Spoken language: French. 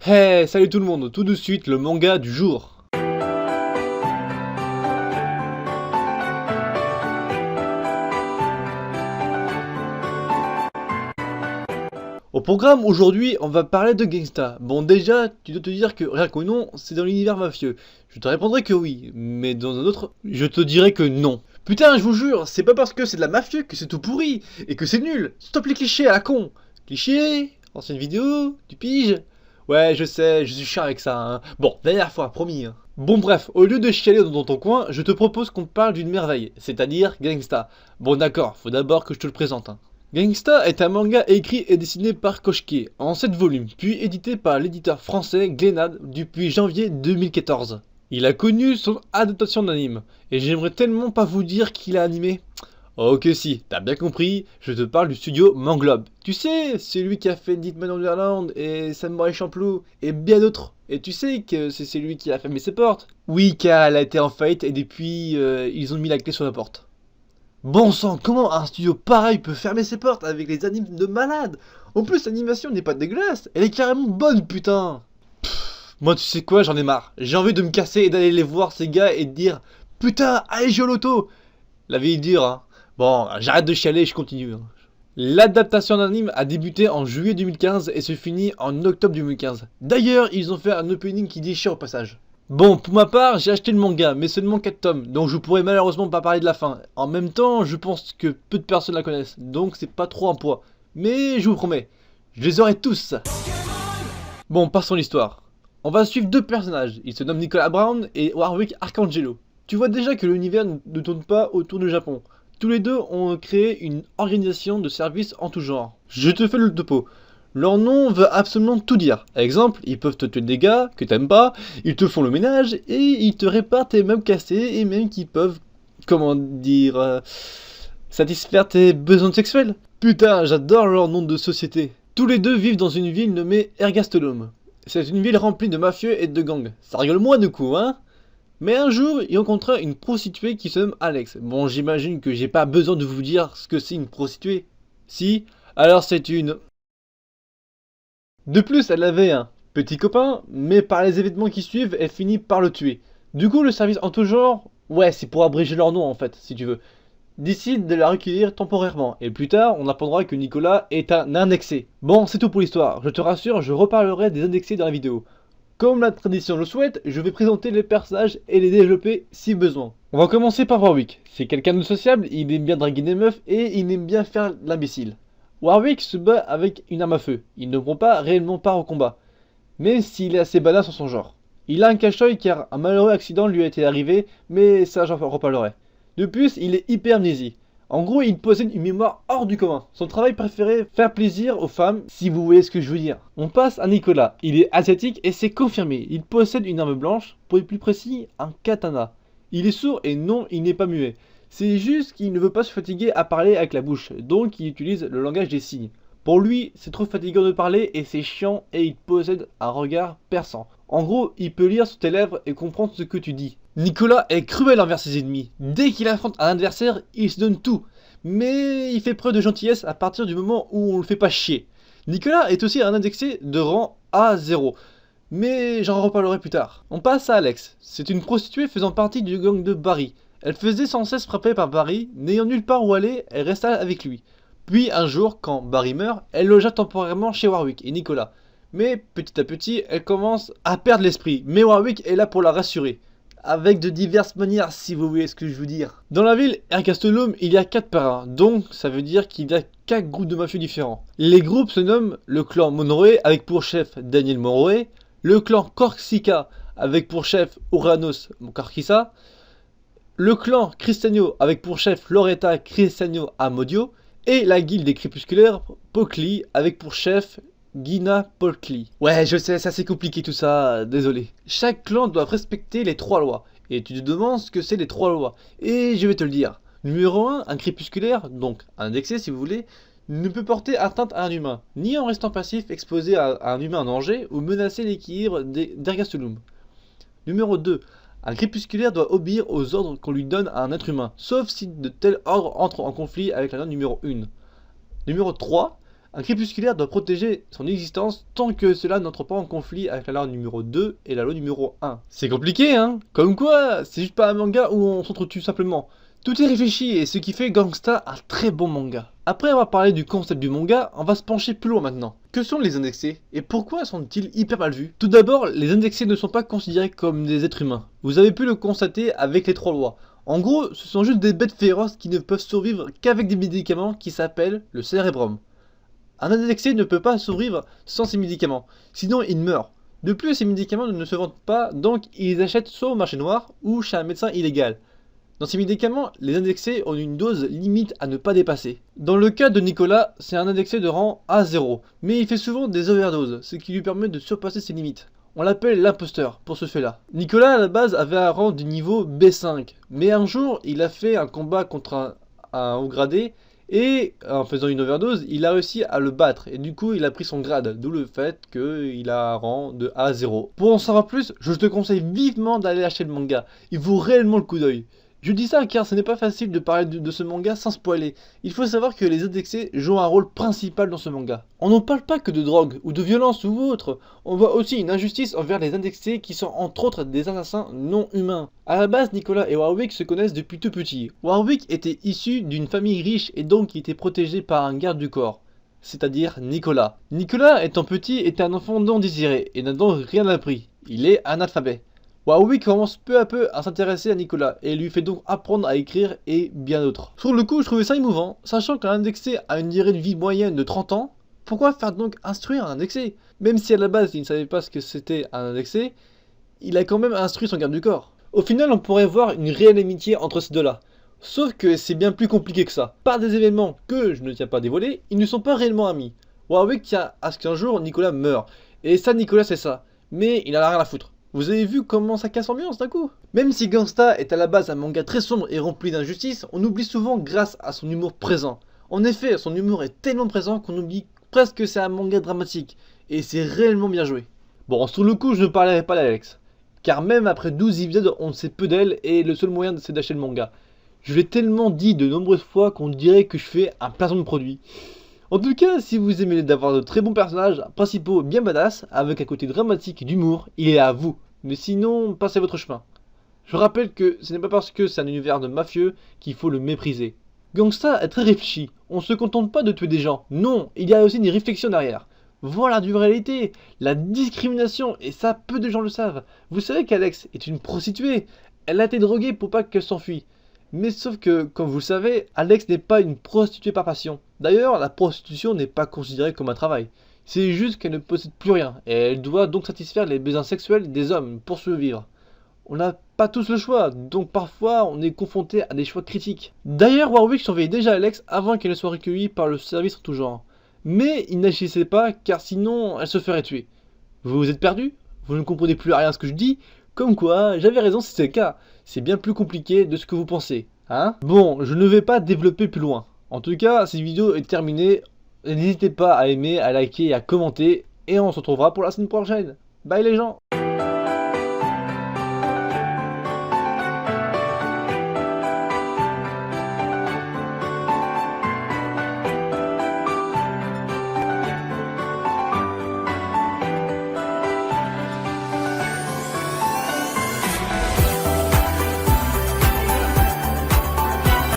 Hey, salut tout le monde, tout de suite le manga du jour. Au programme aujourd'hui, on va parler de Gangsta. Bon déjà, tu dois te dire que rien qu'au nom, c'est dans l'univers mafieux. Je te répondrai que oui, mais dans un autre, je te dirai que non. Putain, je vous jure, c'est pas parce que c'est de la mafieux que c'est tout pourri et que c'est nul. Stop les clichés à la con. Clichés, ancienne vidéo, tu piges. Ouais, je sais, je suis chiant avec ça, hein. Bon, dernière fois, promis, hein. Bon bref, au lieu de chialer dans ton coin, je te propose qu'on parle d'une merveille, c'est-à-dire Gangsta. Bon d'accord, faut d'abord que je te le présente, hein. Gangsta est un manga écrit et dessiné par Koshike en 7 volumes, puis édité par l'éditeur français Glénade depuis janvier 2014. Il a connu son adaptation d'anime, et j'aimerais tellement pas vous dire qu'il a animé. Oh que si, t'as bien compris, je te parle du studio Manglobe. Tu sais, c'est lui qui a fait Hitman Wonderland et Samurai Champloo et bien d'autres. Et tu sais que c'est lui qui a fermé ses portes. Oui, car elle a été en faillite et depuis, ils ont mis la clé sur la porte. Bon sang, comment un studio pareil peut fermer ses portes avec les animes de malade? En plus, l'animation n'est pas dégueulasse, elle est carrément bonne, putain. Moi, tu sais quoi, j'en ai marre. J'ai envie de me casser et d'aller les voir ces gars et de dire putain, allez jouer au loto. La vie est dure, hein. Bon, j'arrête de chialer et je continue, hein. L'adaptation d'anime a débuté en juillet 2015 et se finit en octobre 2015. D'ailleurs, ils ont fait un opening qui déchire au passage. Bon, pour ma part, j'ai acheté le manga, mais seulement 4 tomes, donc je pourrais malheureusement pas parler de la fin. En même temps, je pense que peu de personnes la connaissent, donc c'est pas trop un poids. Mais je vous promets, je les aurai tous. Bon, passons l'histoire. On va suivre deux personnages, ils se nomment Nicolas Brown et Warwick Arcangelo. Tu vois déjà que l'univers ne tourne pas autour du Japon. Tous les deux ont créé une organisation de services en tout genre. Je te fais le topo. Leur nom veut absolument tout dire. Exemple, ils peuvent te tuer des gars que t'aimes pas, ils te font le ménage et ils te réparent tes meubles cassés et même qu'ils peuvent, comment dire, satisfaire tes besoins sexuels. Putain, j'adore leur nom de société. Tous les deux vivent dans une ville nommée Ergastolum. C'est une ville remplie de mafieux et de gangs. Ça rigole moins du coup, hein? Mais un jour, il rencontra une prostituée qui se nomme Alex. Bon, j'imagine que j'ai pas besoin de vous dire ce que c'est une prostituée. Si, alors c'est une... De plus, elle avait un petit copain, mais par les événements qui suivent, elle finit par le tuer. Du coup, le service en tout genre, ouais, c'est pour abréger leur nom en fait, si tu veux, décide de la recueillir temporairement. Et plus tard, on apprendra que Nicolas est un indexé. Bon, c'est tout pour l'histoire. Je te rassure, je reparlerai des indexés dans la vidéo. Comme la tradition le souhaite, je vais présenter les personnages et les développer si besoin. On va commencer par Warwick. C'est quelqu'un de sociable, il aime bien draguer des meufs et il aime bien faire l'imbécile. Warwick se bat avec une arme à feu. Il ne prend pas réellement part au combat, même s'il est assez badass en son genre. Il a un cache-œil car un malheureux accident lui a été arrivé, mais ça j'en reparlerai. De plus, il est hyper amnésique. En gros, il possède une mémoire hors du commun. Son travail préféré, faire plaisir aux femmes, si vous voyez ce que je veux dire. On passe à Nicolas. Il est asiatique et c'est confirmé. Il possède une arme blanche, pour être plus précis, un katana. Il est sourd et non, il n'est pas muet. C'est juste qu'il ne veut pas se fatiguer à parler avec la bouche, donc il utilise le langage des signes. Pour lui, c'est trop fatigant de parler et c'est chiant et il possède un regard perçant. En gros, il peut lire sur tes lèvres et comprendre ce que tu dis. Nicolas est cruel envers ses ennemis. Dès qu'il affronte un adversaire, il se donne tout. Mais il fait preuve de gentillesse à partir du moment où on le fait pas chier. Nicolas est aussi un indexé de rang A0. Mais j'en reparlerai plus tard. On passe à Alex. C'est une prostituée faisant partie du gang de Barry. Elle faisait sans cesse frapper par Barry, n'ayant nulle part où aller, elle resta avec lui. Puis un jour, quand Barry meurt, elle logea temporairement chez Warwick et Nicolas. Mais petit à petit, elle commence à perdre l'esprit. Mais Warwick est là pour la rassurer. Avec de diverses manières, si vous voyez ce que je veux dire. Dans la ville Ergastolum, il y a 4 parrains, donc ça veut dire qu'il y a 4 groupes de mafieux différents. Les groupes se nomment le clan Monroe avec pour chef Daniel Monroe, le clan Corsica avec pour chef Uranos Corkisa, le clan Cristagno avec pour chef Loretta Cristagno Amodio, et la guilde des crépusculaires Pocli avec pour chef Gina Polkly. Ouais, je sais, ça c'est compliqué tout ça, désolé. Chaque clan doit respecter les 3 lois. Et tu te demandes ce que c'est les 3 lois. Et je vais te le dire. Numéro 1, un crépusculaire, donc un indexé si vous voulez, ne peut porter atteinte à un humain, ni en restant passif exposé à un humain en danger ou menacer l'équilibre d'Ergastolum. Numéro 2, un crépusculaire doit obéir aux ordres qu'on lui donne à un être humain, sauf si de tels ordres entrent en conflit avec la loi numéro 1. Numéro 3, Un crépusculaire doit protéger son existence tant que cela n'entre pas en conflit avec la loi numéro 2 et la loi numéro 1. C'est compliqué, hein? Comme quoi, c'est juste pas un manga où on s'entretue simplement. Tout est réfléchi et ce qui fait Gangsta un très bon manga. Après avoir parlé du concept du manga, on va se pencher plus loin maintenant. Que sont les indexés et pourquoi sont-ils hyper mal vus? Tout d'abord, les indexés ne sont pas considérés comme des êtres humains. Vous avez pu le constater avec les 3 lois. En gros, ce sont juste des bêtes féroces qui ne peuvent survivre qu'avec des médicaments qui s'appellent le cérébrum. Un indexé ne peut pas survivre sans ces médicaments, sinon il meurt. De plus, ces médicaments ne se vendent pas, donc ils les achètent soit au marché noir ou chez un médecin illégal. Dans ces médicaments, les indexés ont une dose limite à ne pas dépasser. Dans le cas de Nicolas, c'est un indexé de rang A0, mais il fait souvent des overdoses, ce qui lui permet de surpasser ses limites. On l'appelle l'imposteur pour ce fait-là. Nicolas à la base avait un rang du niveau B5, mais un jour il a fait un combat contre un haut gradé, et en faisant une overdose, il a réussi à le battre, et du coup il a pris son grade, d'où le fait qu'il a un rang de A0. Pour en savoir plus, je te conseille vivement d'aller acheter le manga, il vaut réellement le coup d'œil. Je dis ça car ce n'est pas facile de parler de ce manga sans spoiler. Il faut savoir que les indexés jouent un rôle principal dans ce manga. On ne parle pas que de drogue ou de violence ou autre, on voit aussi une injustice envers les indexés qui sont entre autres des assassins non humains. A la base, Nicolas et Warwick se connaissent depuis tout petit. Warwick était issu d'une famille riche et donc il était protégé par un garde du corps, c'est-à-dire Nicolas. Nicolas étant petit était un enfant non désiré et n'a donc rien appris, il est analphabète. Warwick commence peu à peu à s'intéresser à Nicolas et lui fait donc apprendre à écrire et bien d'autres. Sur le coup, je trouvais ça émouvant, sachant qu'un indexé a une durée de vie moyenne de 30 ans, pourquoi faire donc instruire un indexé? Même si à la base il ne savait pas ce que c'était un indexé, il a quand même instruit son garde du corps. Au final, on pourrait voir une réelle amitié entre ces deux-là. Sauf que c'est bien plus compliqué que ça. Par des événements que je ne tiens pas à dévoiler, ils ne sont pas réellement amis. Warwick tient à ce qu'un jour Nicolas meure, et ça Nicolas c'est ça, mais il en a rien à foutre. Vous avez vu comment ça casse l'ambiance d'un coup? Même si Gangsta est à la base un manga très sombre et rempli d'injustice, on oublie souvent grâce à son humour présent. En effet, son humour est tellement présent qu'on oublie presque que c'est un manga dramatique, et c'est réellement bien joué. Bon, sur le coup, je ne parlerai pas d'Alex, car même après 12 épisodes, on ne sait peu d'elle, et le seul moyen c'est d'acheter le manga. Je l'ai tellement dit de nombreuses fois qu'on dirait que je fais un placement de produit. En tout cas, si vous aimez d'avoir de très bons personnages principaux bien badass, avec un côté dramatique et d'humour, il est à vous. Mais sinon, passez votre chemin. Je rappelle que ce n'est pas parce que c'est un univers de mafieux qu'il faut le mépriser. Gangsta est très réfléchi, on ne se contente pas de tuer des gens, non, il y a aussi une réflexion derrière. Voilà du réalité, la discrimination, et ça peu de gens le savent. Vous savez qu'Alex est une prostituée, elle a été droguée pour pas qu'elle s'enfuit. Mais sauf que, comme vous le savez, Alex n'est pas une prostituée par passion. D'ailleurs, la prostitution n'est pas considérée comme un travail. C'est juste qu'elle ne possède plus rien, et elle doit donc satisfaire les besoins sexuels des hommes pour survivre. On n'a pas tous le choix, donc parfois on est confronté à des choix critiques. D'ailleurs, Warwick surveillait déjà Alex avant qu'elle ne soit recueillie par le service tout genre. Mais il n'agissait pas, car sinon elle se ferait tuer. Vous vous êtes perdu? Vous ne comprenez plus rien à ce que je dis? Comme quoi, j'avais raison si c'est le cas. C'est bien plus compliqué de ce que vous pensez, hein? Bon, je ne vais pas développer plus loin. En tout cas, cette vidéo est terminée. N'hésitez pas à aimer, à liker et à commenter. Et on se retrouvera pour la semaine prochaine. Bye les gens!